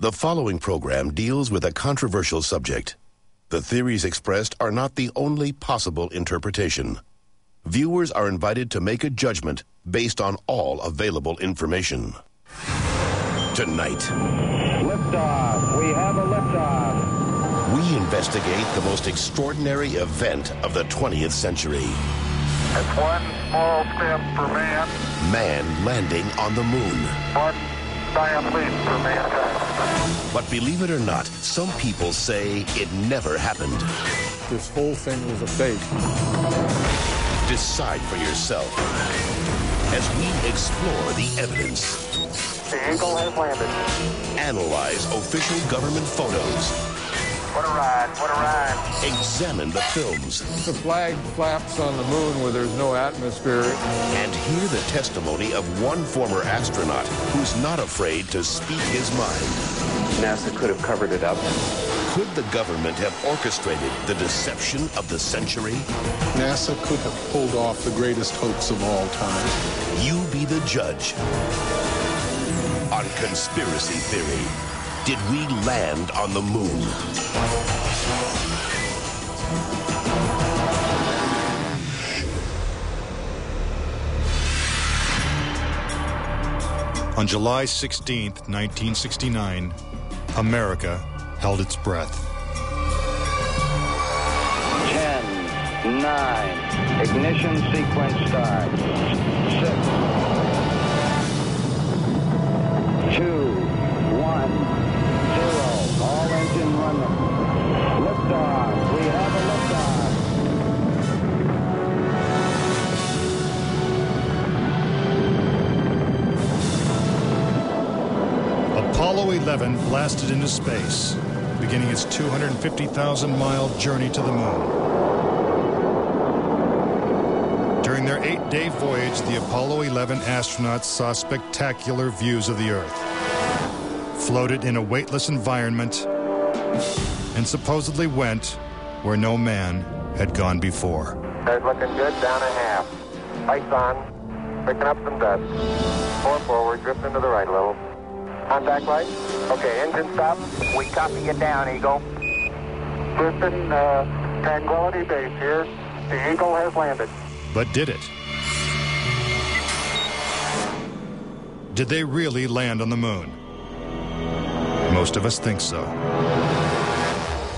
The following program deals with a controversial subject. The theories expressed are not the only possible interpretation. Viewers are invited to make a judgment based on all available information. Tonight, liftoff. We have a liftoff. We investigate the most extraordinary event of the 20th century. It's one small step for man. Man landing on the moon. One giant leap for mankind. But believe it or not, some people say it never happened. This whole thing was a fake. Decide for yourself as we explore the evidence. The Eagle has landed. Analyze official government photos. What a ride, what a ride. Examine the films. The flag flaps on the moon where there's no atmosphere. And hear the testimony of one former astronaut who's not afraid to speak his mind. NASA could have covered it up. Could the government have orchestrated the deception of the century? NASA could have pulled off the greatest hoax of all time. You be the judge. On Conspiracy Theory, did we land on the moon? On July 16th, 1969, America held its breath. 10, 9, ignition sequence start. 6, 2, 1, 0. All engine running. Liftoff. We have a liftoff. Apollo 11 blasted into space, beginning its 250,000-mile journey to the moon. During their 8-day voyage, the Apollo 11 astronauts saw spectacular views of the Earth, floated in a weightless environment, and supposedly went where no man had gone before. Guys looking good, down a half. Lights on, picking up some dust. 4 forward, drifting to the right a little. Contact light. Okay, engine stop. We copy you down, Eagle. Houston, Tranquility Base here. The Eagle has landed. But did it? Did they really land on the moon? Most of us think so.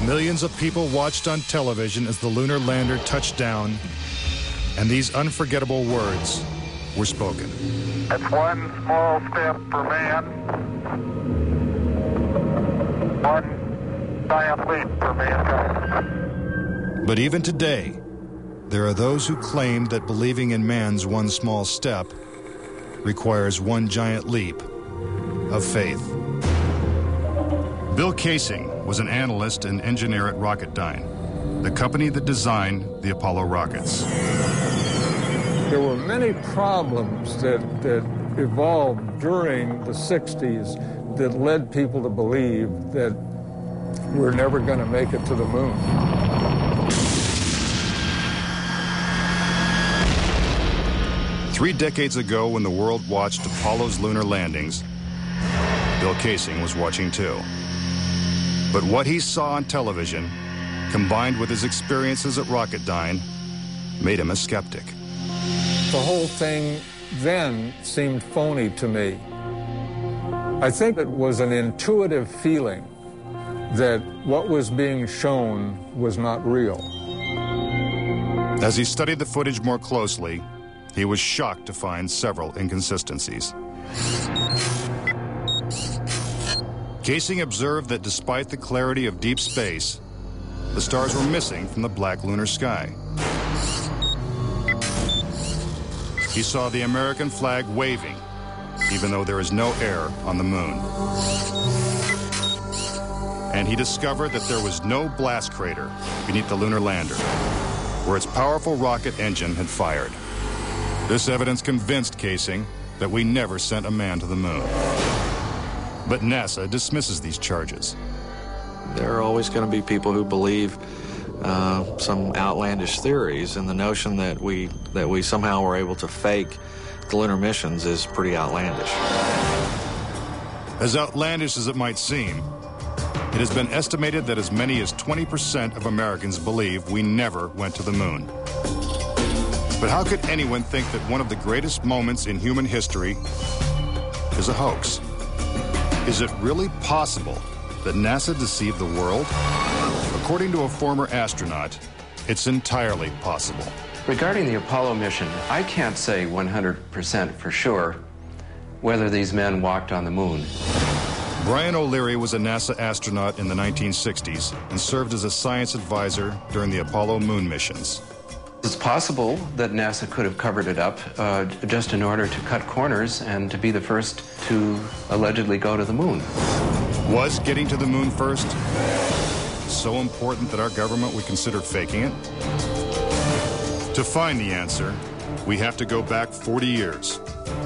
Millions of people watched on television as the lunar lander touched down, and these unforgettable words were spoken. It's one small step for man, one giant leap for mankind. But even today, there are those who claim that believing in man's one small step requires one giant leap of faith. Bill Kaysing was an analyst and engineer at Rocketdyne, the company that designed the Apollo rockets. There were many problems that evolved during the 60s that led people to believe that we're never going to make it to the moon. Three decades ago, when the world watched Apollo's lunar landings, Bill Kaysing was watching too. But what he saw on television, combined with his experiences at Rocketdyne, made him a skeptic. The whole thing then seemed phony to me. I think it was an intuitive feeling that what was being shown was not real. As he studied the footage more closely, he was shocked to find several inconsistencies. Kaysing observed that despite the clarity of deep space, the stars were missing from the black lunar sky. He saw the American flag waving, even though there is no air on the moon. And he discovered that there was no blast crater beneath the lunar lander, where its powerful rocket engine had fired. This evidence convinced Kaysing that we never sent a man to the moon. But NASA dismisses these charges. There are always going to be people who believe some outlandish theories, and the notion that we somehow were able to fake the lunar missions is pretty outlandish. As outlandish as it might seem, it has been estimated that as many as 20% of Americans believe we never went to the moon. But how could anyone think that one of the greatest moments in human history is a hoax? Is it really possible that NASA deceived the world? According to a former astronaut, it's entirely possible. Regarding the Apollo mission, I can't say 100% for sure whether these men walked on the moon. Brian O'Leary was a NASA astronaut in the 1960s and served as a science advisor during the Apollo moon missions. It's possible that NASA could have covered it up just in order to cut corners and to be the first to allegedly go to the moon. Was getting to the moon first so important that our government would consider faking it? To find the answer, we have to go back 40 years,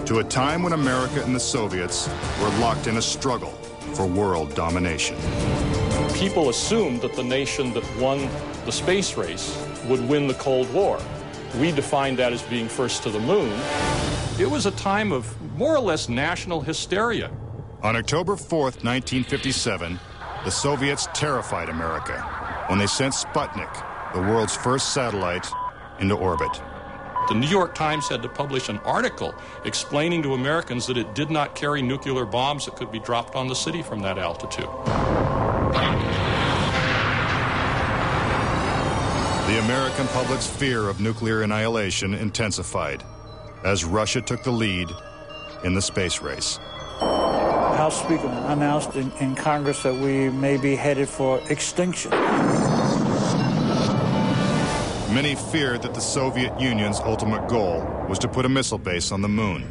to a time when America and the Soviets were locked in a struggle for world domination. People assumed that the nation that won the space race would win the Cold War. We defined that as being first to the moon. It was a time of more or less national hysteria. On October 4th, 1957, the Soviets terrified America when they sent Sputnik, the world's first satellite, into orbit. The New York Times had to publish an article explaining to Americans that it did not carry nuclear bombs that could be dropped on the city from that altitude. The American public's fear of nuclear annihilation intensified as Russia took the lead in the space race. House Speaker announced in Congress that we may be headed for extinction. Many feared that the Soviet Union's ultimate goal was to put a missile base on the moon.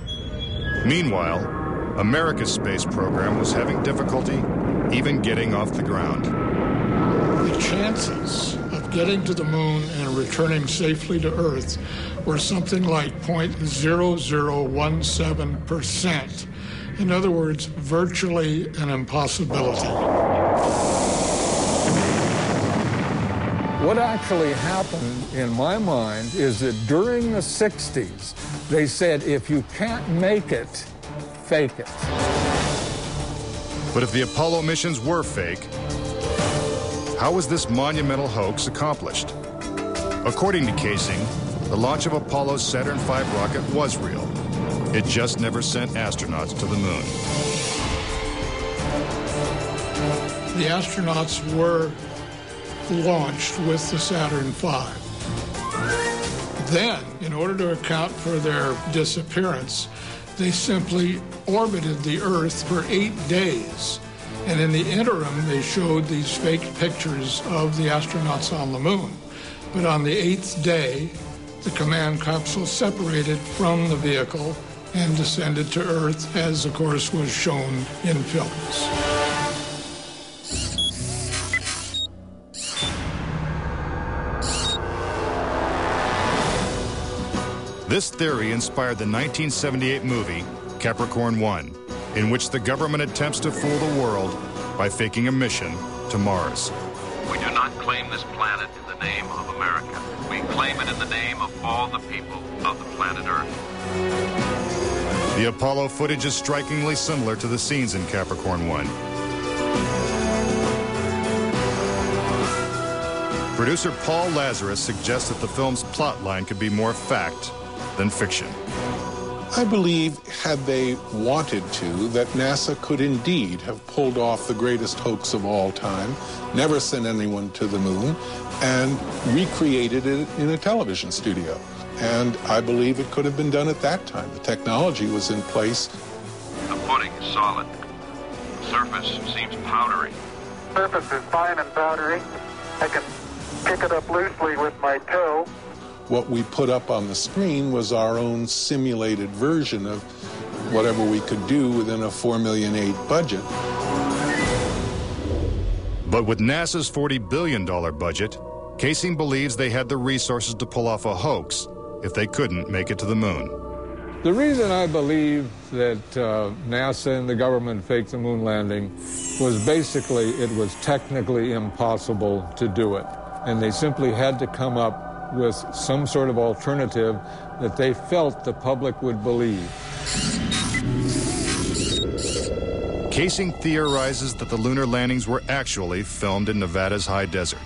Meanwhile, America's space program was having difficulty even getting off the ground. The chances of getting to the moon and returning safely to Earth were something like 0.0017%. In other words, virtually an impossibility. What actually happened, in my mind, is that during the 60s, they said, if you can't make it, fake it. But if the Apollo missions were fake, how was this monumental hoax accomplished? According to Casing, the launch of Apollo's Saturn V rocket was real. It just never sent astronauts to the moon. The astronauts were launched with the Saturn V. Then, in order to account for their disappearance, they simply orbited the Earth for 8 days. And in the interim, they showed these fake pictures of the astronauts on the moon. But on the 8th day, the command capsule separated from the vehicle and descended to Earth, as, of course, was shown in films. This theory inspired the 1978 movie Capricorn 1, in which the government attempts to fool the world by faking a mission to Mars. We do not claim this planet in the name of America. We claim it in the name of all the people of the planet Earth. The Apollo footage is strikingly similar to the scenes in Capricorn 1. Producer Paul Lazarus suggests that the film's plotline could be more fact than fiction. I believe, had they wanted to, that NASA could indeed have pulled off the greatest hoax of all time, never sent anyone to the moon, and recreated it in a television studio. And I believe it could have been done at that time. The technology was in place. The pudding is solid. The surface seems powdery. Surface is fine and powdery. I can pick it up loosely with my toe. What we put up on the screen was our own simulated version of whatever we could do within a $4.8 million budget. But with NASA's $40 billion budget, Casing believes they had the resources to pull off a hoax if they couldn't make it to the moon. The reason I believe that NASA and the government faked the moon landing was basically it was technically impossible to do it. And they simply had to come up with some sort of alternative that they felt the public would believe. Casing theorizes that the lunar landings were actually filmed in Nevada's high desert,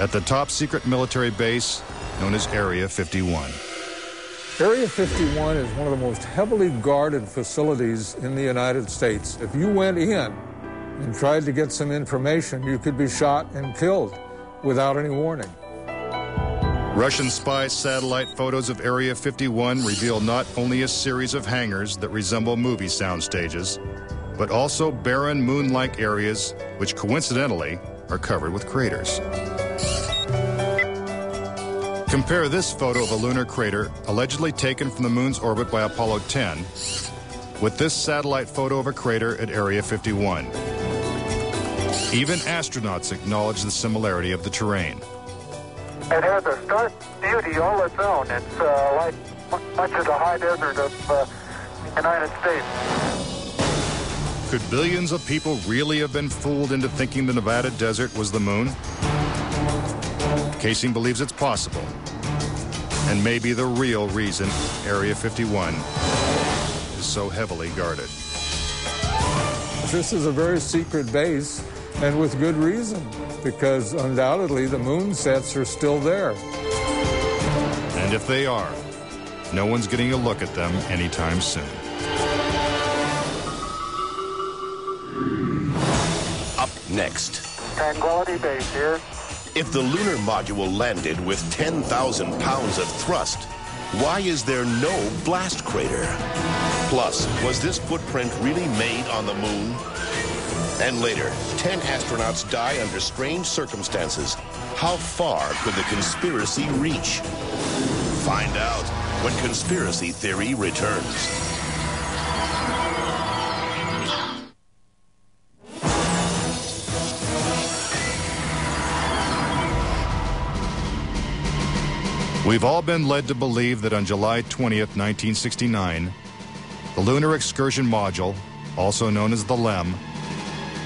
at the top secret military base known as Area 51. Area 51 is one of the most heavily guarded facilities in the United States. If you went in and tried to get some information, you could be shot and killed without any warning. Russian spy satellite photos of Area 51 reveal not only a series of hangars that resemble movie sound stages, but also barren moon-like areas which coincidentally are covered with craters. Compare this photo of a lunar crater allegedly taken from the moon's orbit by Apollo 10 with this satellite photo of a crater at Area 51. Even astronauts acknowledge the similarity of the terrain. It has a stark beauty all its own. It's like much of the high desert of the United States. Could billions of people really have been fooled into thinking the Nevada desert was the moon? Casing believes it's possible, and maybe the real reason Area 51 is so heavily guarded. This is a very secret base, and with good reason, because undoubtedly the moon sets are still there. And if they are, no one's getting a look at them anytime soon. Up next. Tranquility Base here. If the lunar module landed with 10,000 pounds of thrust, why is there no blast crater? Plus, was this footprint really made on the moon? And later, 10 astronauts die under strange circumstances. How far could the conspiracy reach? Find out when Conspiracy Theory returns. We've all been led to believe that on July 20th, 1969, the Lunar Excursion Module, also known as the LEM,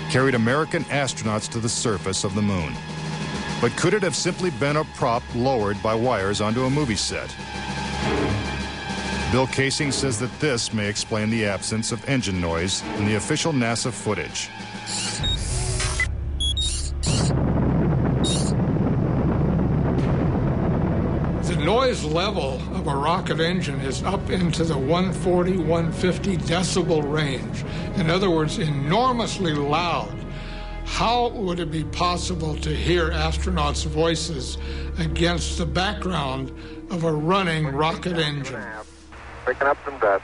carried American astronauts to the surface of the moon. But could it have simply been a prop lowered by wires onto a movie set? Bill Casing says that this may explain the absence of engine noise in the official NASA footage. The noise level of a rocket engine is up into the 140, 150 decibel range. In other words, enormously loud. How would it be possible to hear astronauts' voices against the background of a running rocket engine? Picking up some dust.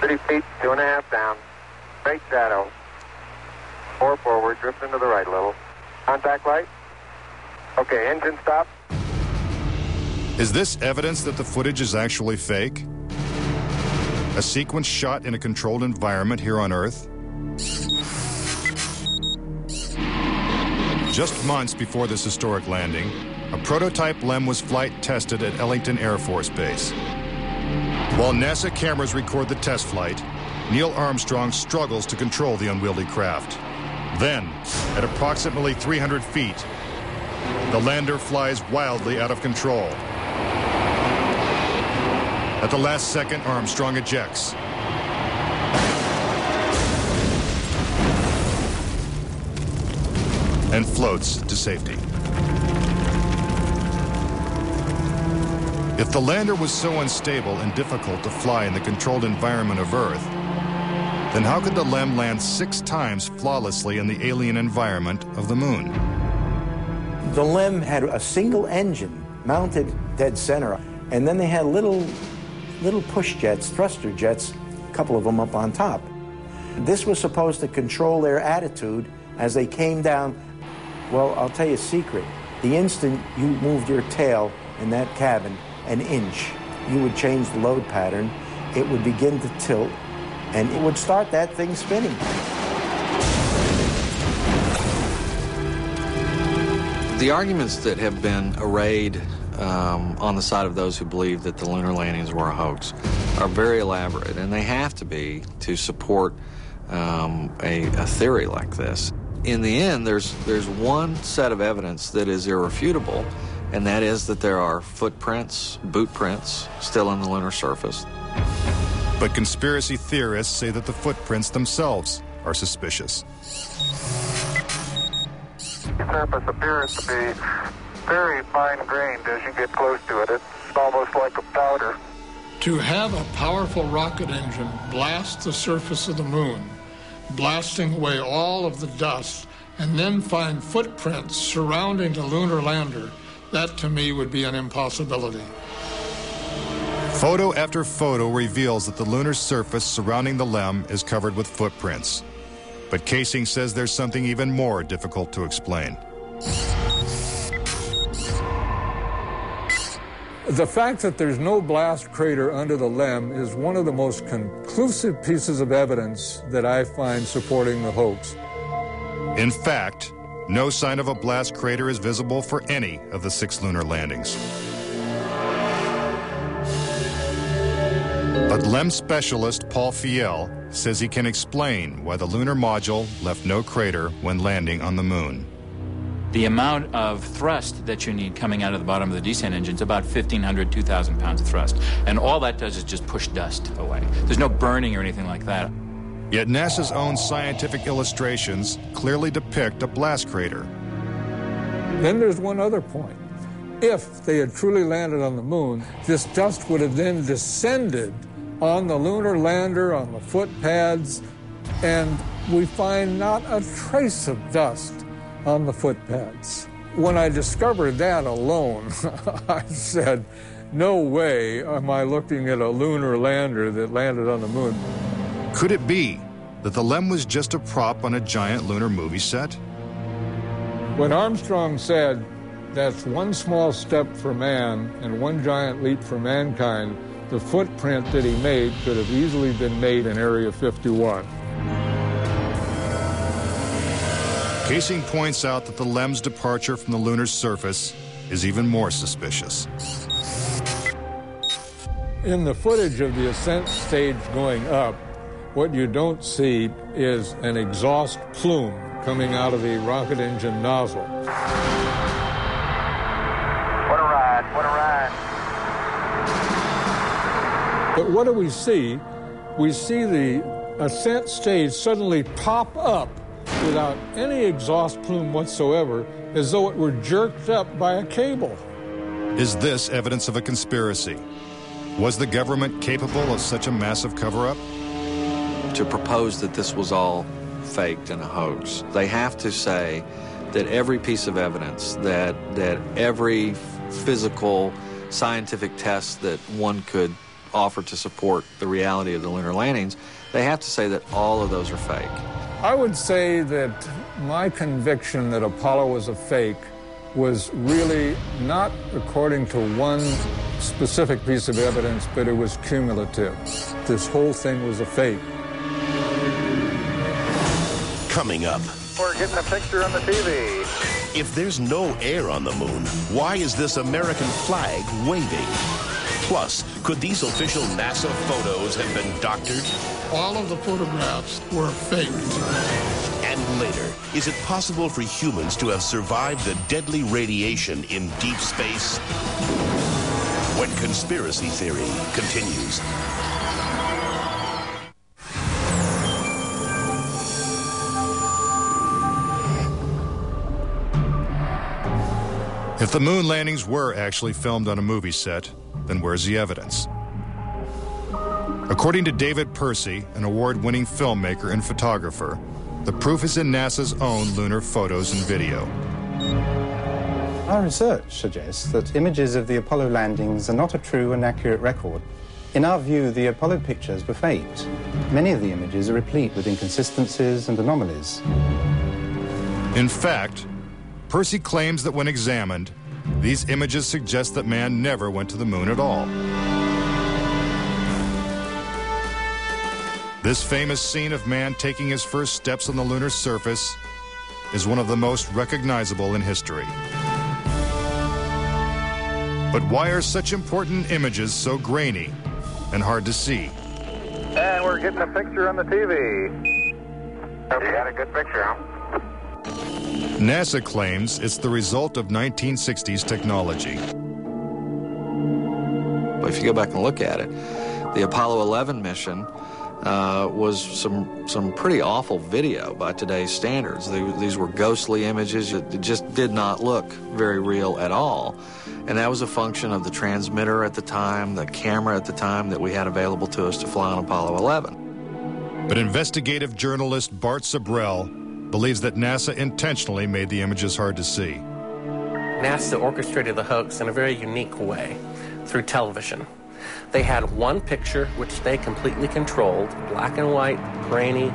30 feet, 2.5 down. Straight shadow. 4 forward, drifting to the right a little. Contact light. Okay, engine stop. Is this evidence that the footage is actually fake? A sequence shot in a controlled environment here on Earth? Just months before this historic landing, a prototype LEM was flight tested at Ellington Air Force Base. While NASA cameras record the test flight, Neil Armstrong struggles to control the unwieldy craft. Then, at approximately 300 feet, the lander flies wildly out of control. At the last second, Armstrong ejects. And floats to safety. If the lander was so unstable and difficult to fly in the controlled environment of Earth, then how could the LEM land 6 times flawlessly in the alien environment of the moon? The LEM had a single engine mounted dead center, and then they had little push jets, thruster jets, a couple of them up on top. This was supposed to control their attitude as they came down. Well, I'll tell you a secret. The instant you moved your tail in that cabin an inch, you would change the load pattern, it would begin to tilt, and it would start that thing spinning. The arguments that have been arrayed on the side of those who believe that the lunar landings were a hoax are very elaborate, and they have to be to support a theory like this. In the end, there's one set of evidence that is irrefutable, and that is that there are footprints, boot prints, still on the lunar surface. But conspiracy theorists say that the footprints themselves are suspicious. The surface appears to be very fine-grained as you get close to it. It's almost like a powder. To have a powerful rocket engine blast the surface of the moon, blasting away all of the dust, and then find footprints surrounding the lunar lander, that to me would be an impossibility. Photo after photo reveals that the lunar surface surrounding the LEM is covered with footprints. But Casing says there's something even more difficult to explain. The fact that there's no blast crater under the LEM is one of the most conclusive pieces of evidence that I find supporting the hoax. In fact, no sign of a blast crater is visible for any of the 6 lunar landings. But LEM specialist Paul Fiel says he can explain why the lunar module left no crater when landing on the moon. The amount of thrust that you need coming out of the bottom of the descent engine is about 1,500, 2,000 pounds of thrust. And all that does is just push dust away. There's no burning or anything like that. Yet NASA's own scientific illustrations clearly depict a blast crater. Then there's one other point. If they had truly landed on the moon, this dust would have then descended on the lunar lander, on the foot pads, and we find not a trace of dust on the foot pads. When I discovered that alone, I said, no way am I looking at a lunar lander that landed on the moon. Could it be that the LEM was just a prop on a giant lunar movie set? When Armstrong said, that's one small step for man and one giant leap for mankind, the footprint that he made could have easily been made in Area 51. Casing points out that the LEM's departure from the lunar surface is even more suspicious. In the footage of the ascent stage going up, what you don't see is an exhaust plume coming out of the rocket engine nozzle. What a ride, what a ride. But what do we see? We see the ascent stage suddenly pop up without any exhaust plume whatsoever, as though it were jerked up by a cable. Is this evidence of a conspiracy? Was the government capable of such a massive cover-up? To propose that this was all faked and a hoax, they have to say that every piece of evidence, that every physical, scientific test that one could offer to support the reality of the lunar landings, they have to say that all of those are fake. I would say that my conviction that Apollo was a fake was really not according to one specific piece of evidence, but it was cumulative. This whole thing was a fake. Coming up. We're getting a picture on the TV. If there's no air on the moon, why is this American flag waving? Plus, could these official NASA photos have been doctored? All of the photographs were faked. And later, is it possible for humans to have survived the deadly radiation in deep space? When Conspiracy Theory continues. If the moon landings were actually filmed on a movie set, then where's the evidence? According to David Percy, an award-winning filmmaker and photographer, the proof is in NASA's own lunar photos and video. Our research suggests that images of the Apollo landings are not a true and accurate record. In our view, the Apollo pictures were faked. Many of the images are replete with inconsistencies and anomalies. In fact, Percy claims that when examined, these images suggest that man never went to the moon at all. This famous scene of man taking his first steps on the lunar surface is one of the most recognizable in history. But why are such important images so grainy and hard to see? And we're getting a picture on the TV. You got a good picture, huh? NASA claims it's the result of 1960s technology. If you go back and look at it, The Apollo 11 mission was some pretty awful video by today's standards. These were ghostly images. It just did not look very real at all. And that was a function of the transmitter at the time, the camera at the time that we had available to us to fly on Apollo 11. But investigative journalist Bart Sabrell believes that NASA intentionally made the images hard to see. NASA orchestrated the hoax in a very unique way through television. They had one picture, which they completely controlled, black and white, grainy,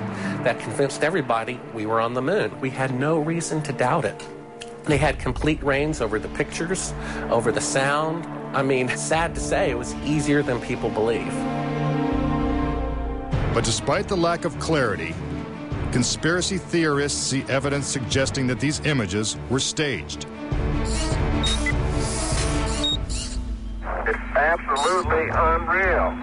that convinced everybody we were on the moon. We had no reason to doubt it. They had complete reins over the pictures, over the sound. I mean, sad to say, it was easier than people believe. But despite the lack of clarity, conspiracy theorists see evidence suggesting that these images were staged. It's absolutely unreal.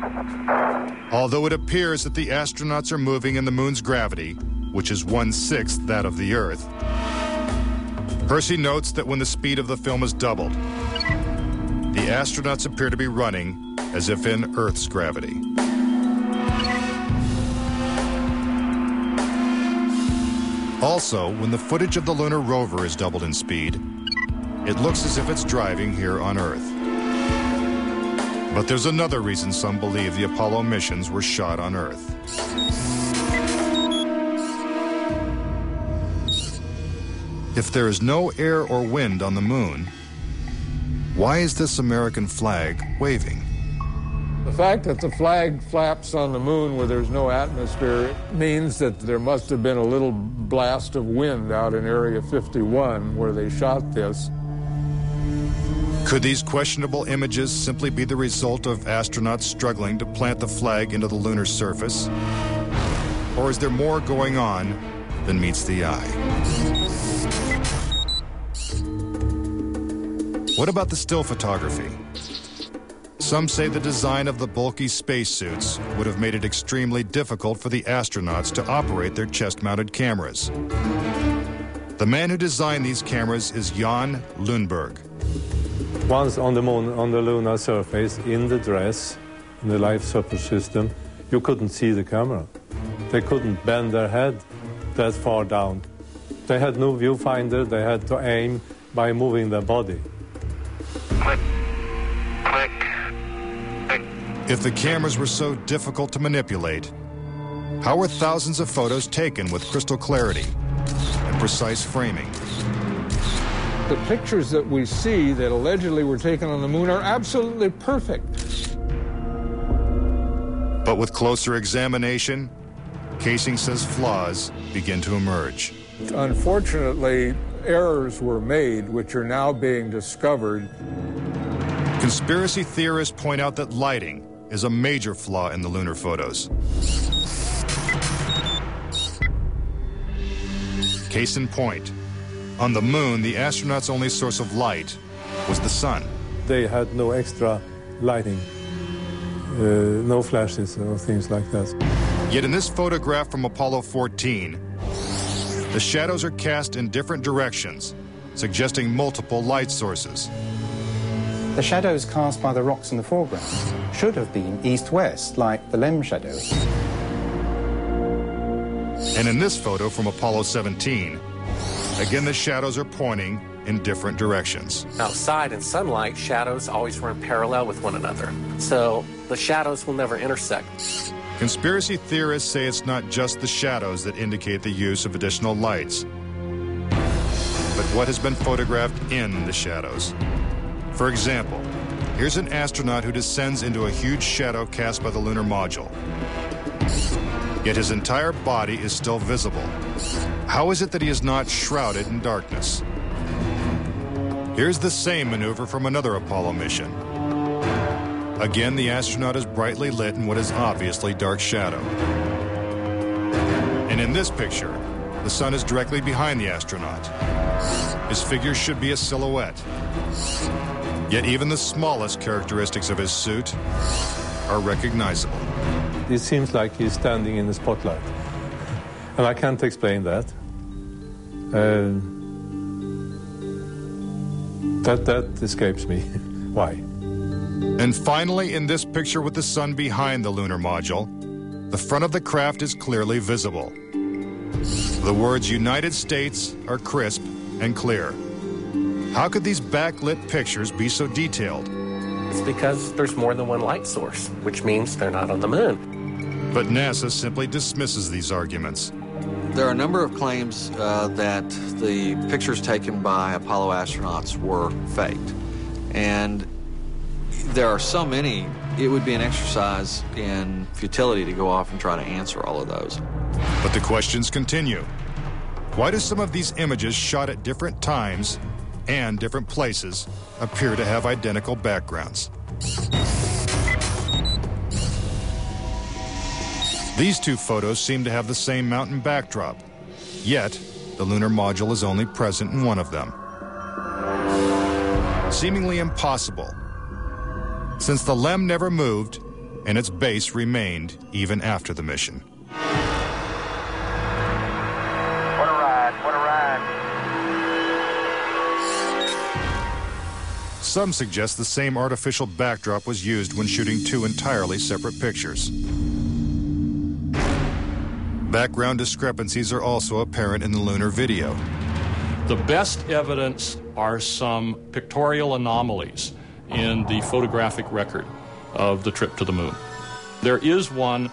Although it appears that the astronauts are moving in the moon's gravity, which is 1/6 that of the Earth, Percy notes that when the speed of the film is doubled, the astronauts appear to be running as if in Earth's gravity. Also, when the footage of the lunar rover is doubled in speed, it looks as if it's driving here on Earth. But there's another reason some believe the Apollo missions were shot on Earth. If there is no air or wind on the moon, why is this American flag waving? The fact that the flag flaps on the moon where there's no atmosphere means that there must have been a little blast of wind out in Area 51 where they shot this. Could these questionable images simply be the result of astronauts struggling to plant the flag into the lunar surface? Or is there more going on than meets the eye? What about the still photography? Some say the design of the bulky spacesuits would have made it extremely difficult for the astronauts to operate their chest-mounted cameras. The man who designed these cameras is Jan Lundberg. Once on the moon, on the lunar surface, in the dress, in the life support system, you couldn't see the camera. They couldn't bend their head that far down. They had no viewfinder. They had to aim by moving their body. Click, click, click. If the cameras were so difficult to manipulate, how were thousands of photos taken with crystal clarity and precise framing? The pictures that we see that allegedly were taken on the moon are absolutely perfect. But with closer examination, Casing says flaws begin to emerge. Unfortunately, errors were made which are now being discovered. Conspiracy theorists point out that lighting is a major flaw in the lunar photos. Case in point, on the moon, the astronauts' only source of light was the sun. They had no extra lighting, no flashes or things like that. Yet in this photograph from Apollo 14, the shadows are cast in different directions, suggesting multiple light sources. The shadows cast by the rocks in the foreground should have been east-west, like the LEM shadows. And in this photo from Apollo 17, again the shadows are pointing in different directions. Outside in sunlight, shadows always run parallel with one another. So the shadows will never intersect. Conspiracy theorists say it's not just the shadows that indicate the use of additional lights, but what has been photographed in the shadows. For example, here's an astronaut who descends into a huge shadow cast by the lunar module. Yet his entire body is still visible. How is it that he is not shrouded in darkness? Here's the same maneuver from another Apollo mission. Again, the astronaut is brightly lit in what is obviously dark shadow. And in this picture, the sun is directly behind the astronaut. His figure should be a silhouette. Yet even the smallest characteristics of his suit are recognizable. It seems like he's standing in the spotlight. And I can't explain that. That escapes me. Why? And finally, in this picture with the sun behind the lunar module, the front of the craft is clearly visible. The words United States are crisp and clear. How could these backlit pictures be so detailed? It's because there's more than one light source, which means they're not on the moon. But NASA simply dismisses these arguments. There are a number of claims that the pictures taken by Apollo astronauts were faked. And there are so many, it would be an exercise in futility to go off and try to answer all of those. But the questions continue. Why do some of these images shot at different times and different places appear to have identical backgrounds? These two photos seem to have the same mountain backdrop, yet the lunar module is only present in one of them. Seemingly impossible, since the LEM never moved and its base remained even after the mission. What a ride, what a ride. Some suggest the same artificial backdrop was used when shooting two entirely separate pictures. Background discrepancies are also apparent in the lunar video. The best evidence are some pictorial anomalies in the photographic record of the trip to the moon. There is one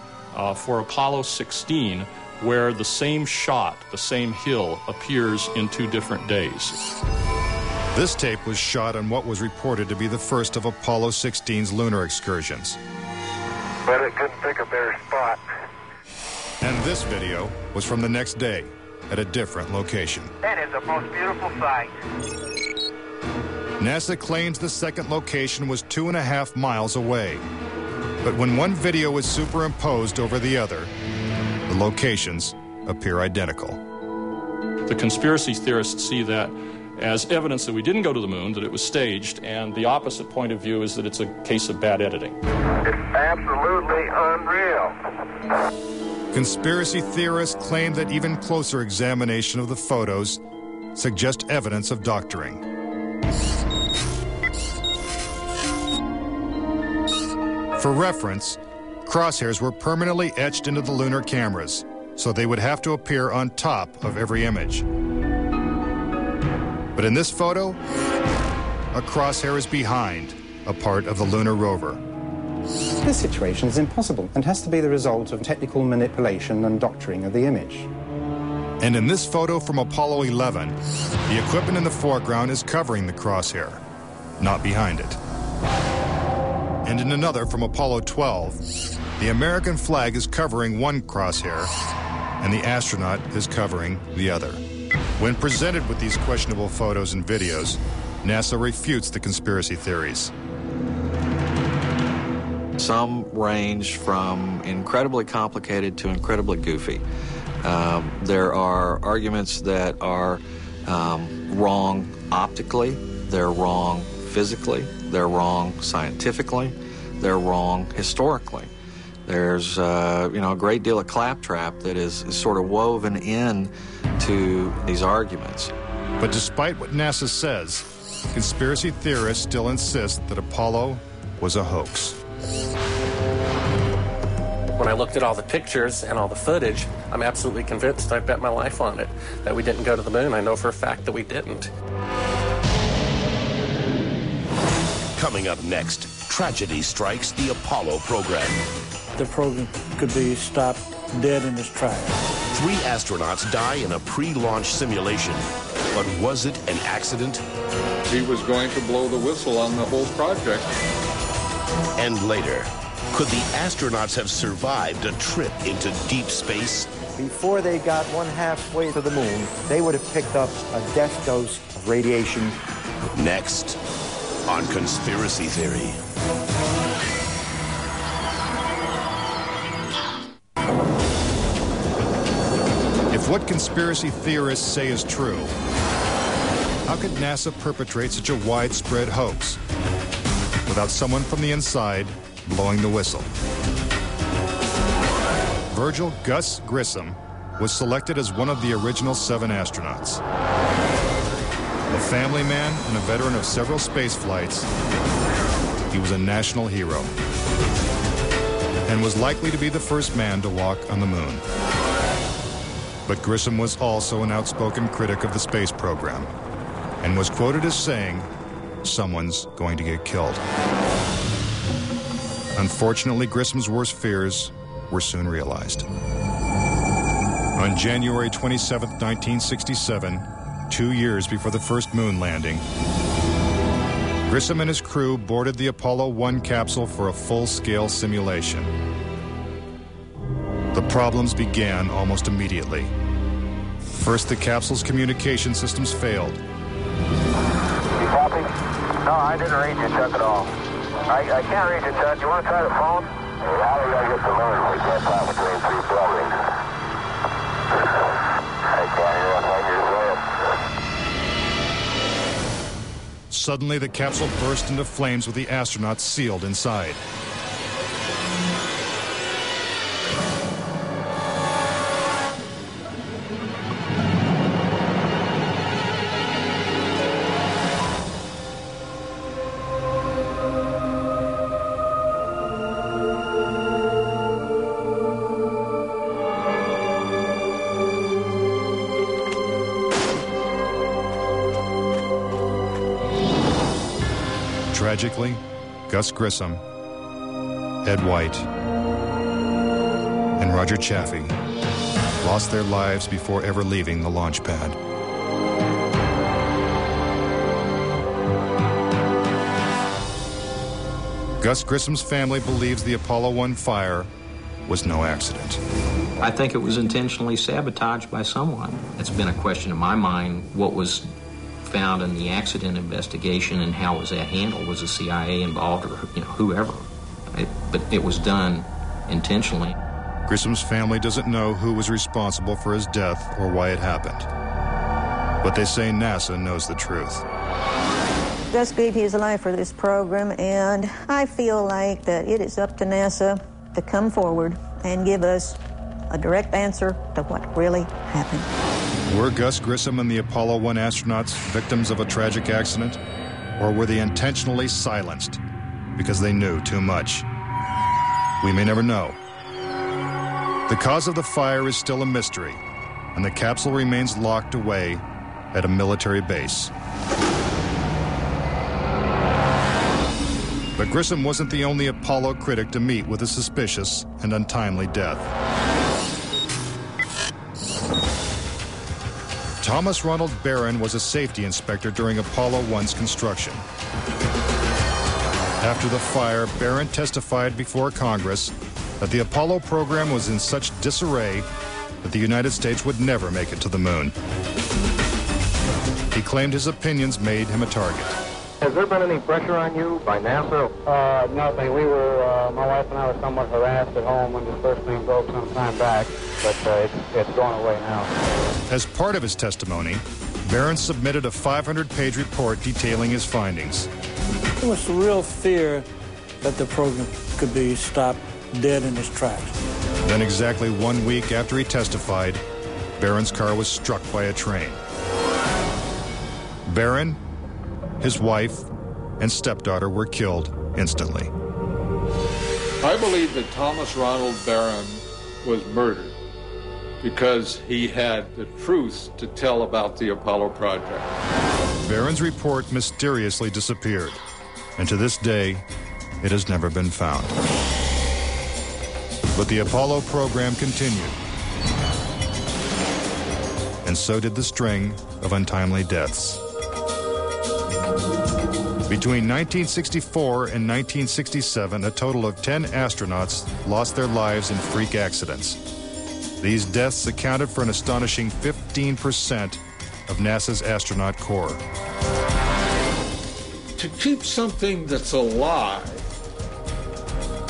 for Apollo 16 where the same shot, the same hill, appears in 2 different days. This tape was shot on what was reported to be the first of Apollo 16's lunar excursions. But it couldn't pick a better spot. And this video was from the next day at a different location. That is the most beautiful sight. NASA claims the second location was 2.5 miles away. But when one video is superimposed over the other, the locations appear identical. The conspiracy theorists see that as evidence that we didn't go to the moon, that it was staged, and the opposite point of view is that it's a case of bad editing. It's absolutely unreal. Conspiracy theorists claim that even closer examination of the photos suggest evidence of doctoring. For reference, crosshairs were permanently etched into the lunar cameras, so they would have to appear on top of every image. But in this photo, a crosshair is behind a part of the lunar rover. This situation is impossible and has to be the result of technical manipulation and doctoring of the image. And in this photo from Apollo 11, the equipment in the foreground is covering the crosshair, not behind it. And in another from Apollo 12, the American flag is covering one crosshair and the astronaut is covering the other. When presented with these questionable photos and videos, NASA refutes the conspiracy theories. Some range from incredibly complicated to incredibly goofy. There are arguments that are wrong optically, they're wrong physically, they're wrong scientifically, they're wrong historically. There's a great deal of claptrap that is sort of woven in to these arguments. But despite what NASA says, conspiracy theorists still insist that Apollo was a hoax. When I looked at all the pictures and all the footage, I'm absolutely convinced, I bet my life on it, that we didn't go to the moon. I know for a fact that we didn't. Coming up next, tragedy strikes the Apollo program. The program could be stopped dead in its tracks. 3 astronauts die in a pre-launch simulation. But was it an accident? He was going to blow the whistle on the whole project. And later, could the astronauts have survived a trip into deep space? Before they got 1/2 to the moon, they would have picked up a death dose of radiation. Next, on Conspiracy Theory. If what conspiracy theorists say is true, how could NASA perpetrate such a widespread hoax without someone from the inside blowing the whistle? Virgil Gus Grissom was selected as one of the original 7 astronauts. A family man and a veteran of several space flights, he was a national hero and was likely to be the first man to walk on the moon. But Grissom was also an outspoken critic of the space program and was quoted as saying, "Someone's going to get killed." Unfortunately, Grissom's worst fears were soon realized. On January 27, 1967, 2 years before the first moon landing, Grissom and his crew boarded the Apollo 1 capsule for a full-scale simulation. The problems began almost immediately. First, the capsule's communication systems failed. You copy? No, I didn't read you, Chuck, at all. I can't read you, Chuck. You want to try the phone? How do we gotta get the moon? We can't talk between three buildings. I can't hear what you're saying. Suddenly, the capsule burst into flames with the astronauts sealed inside. Tragically, Gus Grissom, Ed White, and Roger Chaffee lost their lives before ever leaving the launch pad. Gus Grissom's family believes the Apollo 1 fire was no accident. I think it was intentionally sabotaged by someone. It's been a question in my mind, what was found in the accident investigation and how was that handled? Was the CIA involved or whoever? But it was done intentionally. Grissom's family doesn't know who was responsible for his death or why it happened. But they say NASA knows the truth. Gus gave his life for this program, and I feel like that it is up to NASA to come forward and give us a direct answer to what really happened. Were Gus Grissom and the Apollo 1 astronauts victims of a tragic accident? Or were they intentionally silenced because they knew too much? We may never know. The cause of the fire is still a mystery, and the capsule remains locked away at a military base. But Grissom wasn't the only Apollo critic to meet with a suspicious and untimely death. Thomas Ronald Barron was a safety inspector during Apollo 1's construction. After the fire, Barron testified before Congress that the Apollo program was in such disarray that the United States would never make it to the moon. He claimed his opinions made him a target. Has there been any pressure on you by NASA? Nothing. We were, my wife and I were somewhat harassed at home when the first thing broke some time back, but it's going away now. As part of his testimony, Barron submitted a 500-page report detailing his findings. There was a real fear that the program could be stopped dead in its tracks. Then exactly 1 week after he testified, Barron's car was struck by a train. Barron, his wife, and stepdaughter were killed instantly. I believe that Thomas Ronald Barron was murdered because he had the truth to tell about the Apollo project. Barron's report mysteriously disappeared, and to this day, it has never been found. But the Apollo program continued, and so did the string of untimely deaths. Between 1964 and 1967, a total of 10 astronauts lost their lives in freak accidents. These deaths accounted for an astonishing 15% of NASA's astronaut corps. To keep something that's alive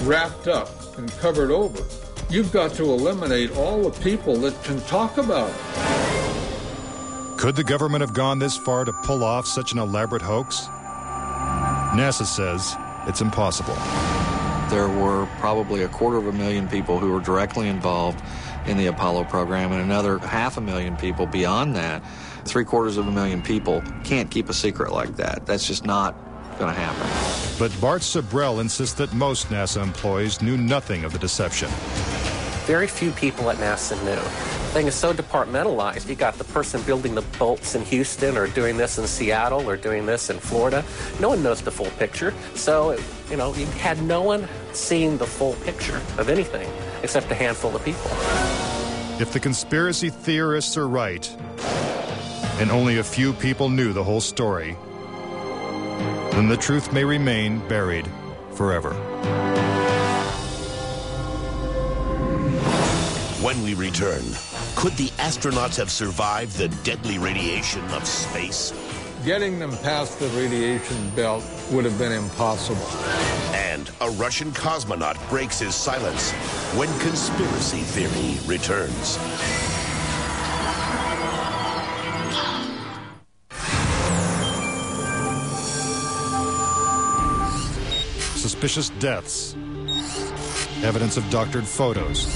wrapped up and covered over, you've got to eliminate all the people that can talk about it. Could the government have gone this far to pull off such an elaborate hoax? NASA says it's impossible. There were probably 250,000 people who were directly involved in the Apollo program, and another 500,000 people beyond that. 750,000 people can't keep a secret like that. That's just not going to happen. But Bart Sabrell insists that most NASA employees knew nothing of the deception. Very few people at NASA knew. The thing is so departmentalized. You got the person building the bolts in Houston, or doing this in Seattle, or doing this in Florida. No one knows the full picture. So, you know, you had no one seeing the full picture of anything except a handful of people. If the conspiracy theorists are right, and only a few people knew the whole story, then the truth may remain buried forever. When we return, could the astronauts have survived the deadly radiation of space? Getting them past the radiation belt would have been impossible. And a Russian cosmonaut breaks his silence when conspiracy theory returns. Suspicious deaths, evidence of doctored photos,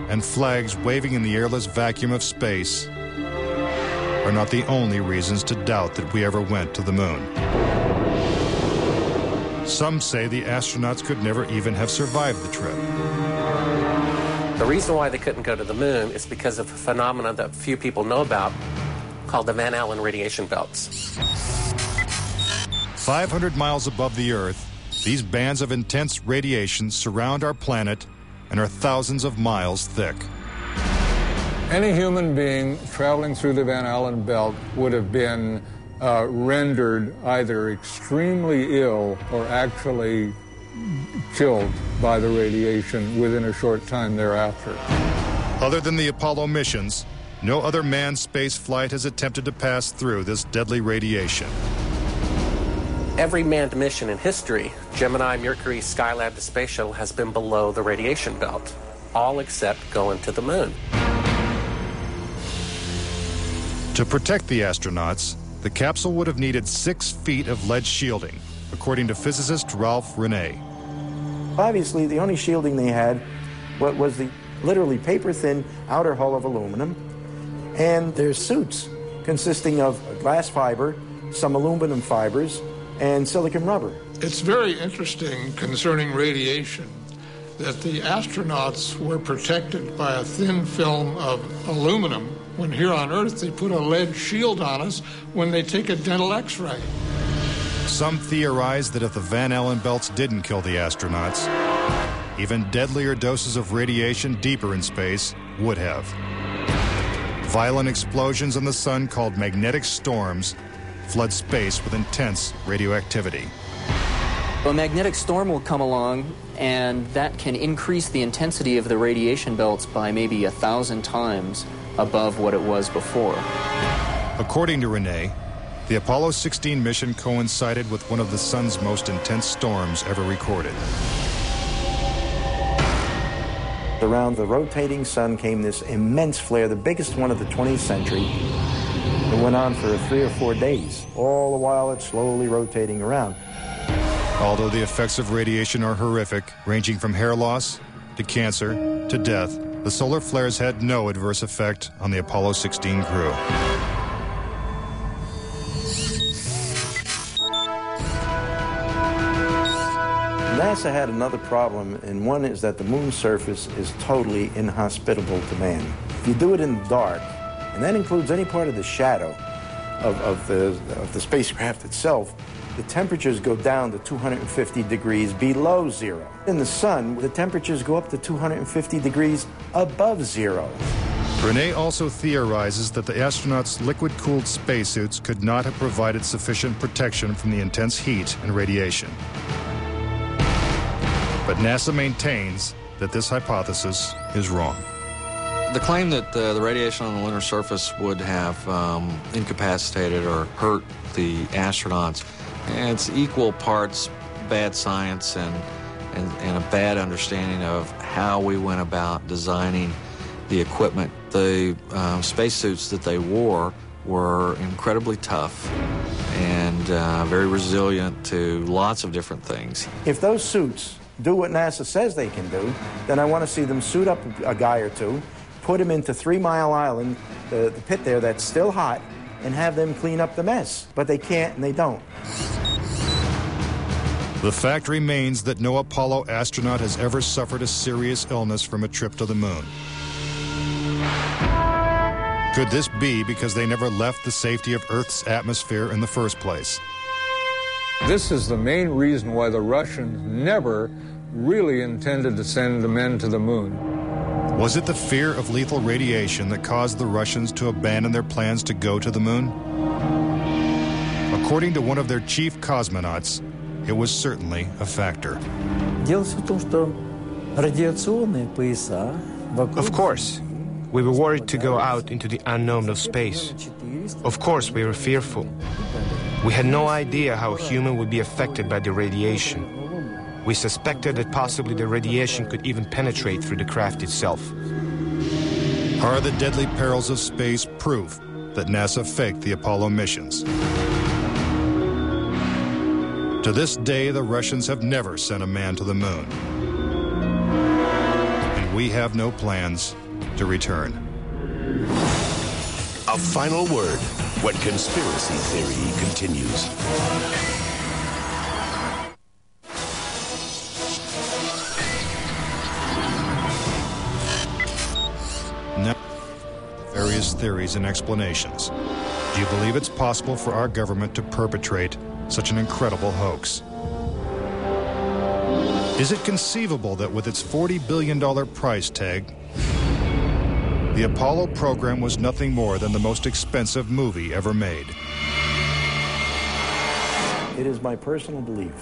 and flags waving in the airless vacuum of space are not the only reasons to doubt that we ever went to the moon. Some say the astronauts could never even have survived the trip. The reason why they couldn't go to the moon is because of a phenomenon that few people know about called the Van Allen radiation belts. 500 miles above the Earth, these bands of intense radiation surround our planet and are thousands of miles thick. Any human being traveling through the Van Allen belt would have been rendered either extremely ill or actually killed by the radiation within a short time thereafter. Other than the Apollo missions, no other manned space flight has attempted to pass through this deadly radiation. Every manned mission in history, Gemini, Mercury, Skylab, the Space Shuttle, has been below the radiation belt, all except going to the moon. To protect the astronauts, the capsule would have needed 6 feet of lead shielding, according to physicist Ralph Rene. Obviously, the only shielding they had was the literally paper-thin outer hull of aluminum, and their suits consisting of glass fiber, some aluminum fibers, and silicon rubber. It's very interesting concerning radiation that the astronauts were protected by a thin film of aluminum when here on Earth they put a lead shield on us when they take a dental x-ray. Some theorize that if the Van Allen belts didn't kill the astronauts, even deadlier doses of radiation deeper in space would have. Violent explosions in the sun called magnetic storms flood space with intense radioactivity. A magnetic storm will come along, and that can increase the intensity of the radiation belts by maybe 1,000 times above what it was before. According to Rene, the Apollo 16 mission coincided with one of the sun's most intense storms ever recorded. Around the rotating sun came this immense flare, the biggest one of the 20th century. It went on for 3 or 4 days, all the while it's slowly rotating around. Although the effects of radiation are horrific, ranging from hair loss to cancer to death, the solar flares had no adverse effect on the Apollo 16 crew. NASA had another problem, and one is that the moon's surface is totally inhospitable to man. If you do it in the dark, and that includes any part of the shadow of the spacecraft itself, the temperatures go down to 250 degrees below zero. In the sun, the temperatures go up to 250 degrees above zero. Rene also theorizes that the astronauts' liquid-cooled spacesuits could not have provided sufficient protection from the intense heat and radiation. But NASA maintains that this hypothesis is wrong. The claim that the radiation on the lunar surface would have incapacitated or hurt the astronauts, it's equal parts bad science and a bad understanding of how we went about designing the equipment. The spacesuits that they wore were incredibly tough and very resilient to lots of different things. If those suits do what NASA says they can do, then I want to see them suit up a guy or two, put him into 3 Mile Island, the pit there that's still hot, and have them clean up the mess. But they can't and they don't. The fact remains that no Apollo astronaut has ever suffered a serious illness from a trip to the moon. Could this be because they never left the safety of Earth's atmosphere in the first place? This is the main reason why the Russians never really intended to send the men to the moon. Was it the fear of lethal radiation that caused the Russians to abandon their plans to go to the moon? According to one of their chief cosmonauts, it was certainly a factor. Of course, we were worried to go out into the unknown of space. Of course, we were fearful. We had no idea how a human would be affected by the radiation. We suspected that possibly the radiation could even penetrate through the craft itself. Are the deadly perils of space proof that NASA faked the Apollo missions? To this day, the Russians have never sent a man to the moon. And we have no plans to return. A final word when conspiracy theory continues. Now, various theories and explanations. Do you believe it's possible for our government to perpetrate such an incredible hoax? Is it conceivable that with its $40 billion price tag, the Apollo program was nothing more than the most expensive movie ever made? It is my personal belief,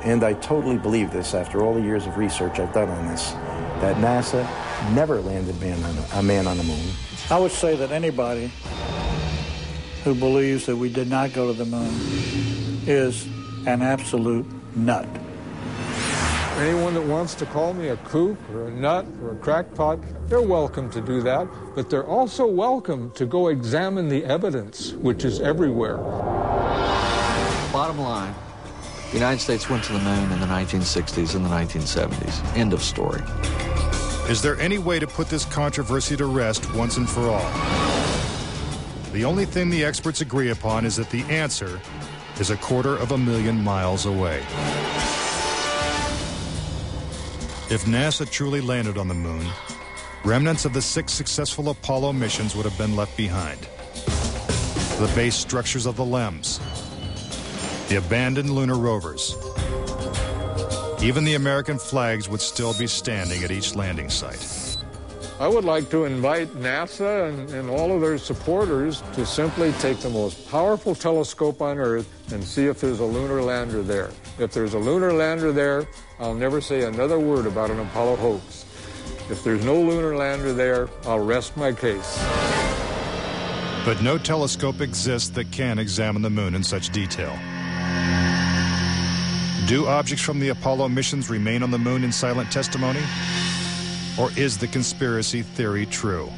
and I totally believe this after all the years of research I've done on this, that NASA never landed a man on the moon. I would say that anybody who believes that we did not go to the moon is an absolute nut. Anyone that wants to call me a kook or a nut or a crackpot, they're welcome to do that, but they're also welcome to go examine the evidence, which is everywhere. Bottom line, the United States went to the moon in the 1960s and the 1970s. End of story. Is there any way to put this controversy to rest once and for all? The only thing the experts agree upon is that the answer is 250,000 miles away. If NASA truly landed on the moon, remnants of the 6 successful Apollo missions would have been left behind. The base structures of the LEMs, the abandoned lunar rovers. Even the American flags would still be standing at each landing site. I would like to invite NASA and all of their supporters to simply take the most powerful telescope on Earth and see if there's a lunar lander there. If there's a lunar lander there, I'll never say another word about an Apollo hoax. If there's no lunar lander there, I'll rest my case. But no telescope exists that can examine the moon in such detail. Do objects from the Apollo missions remain on the moon in silent testimony? Or is the conspiracy theory true?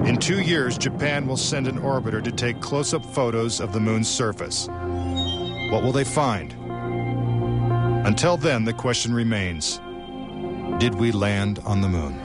In 2 years, Japan will send an orbiter to take close-up photos of the moon's surface. What will they find? Until then, the question remains, did we land on the moon?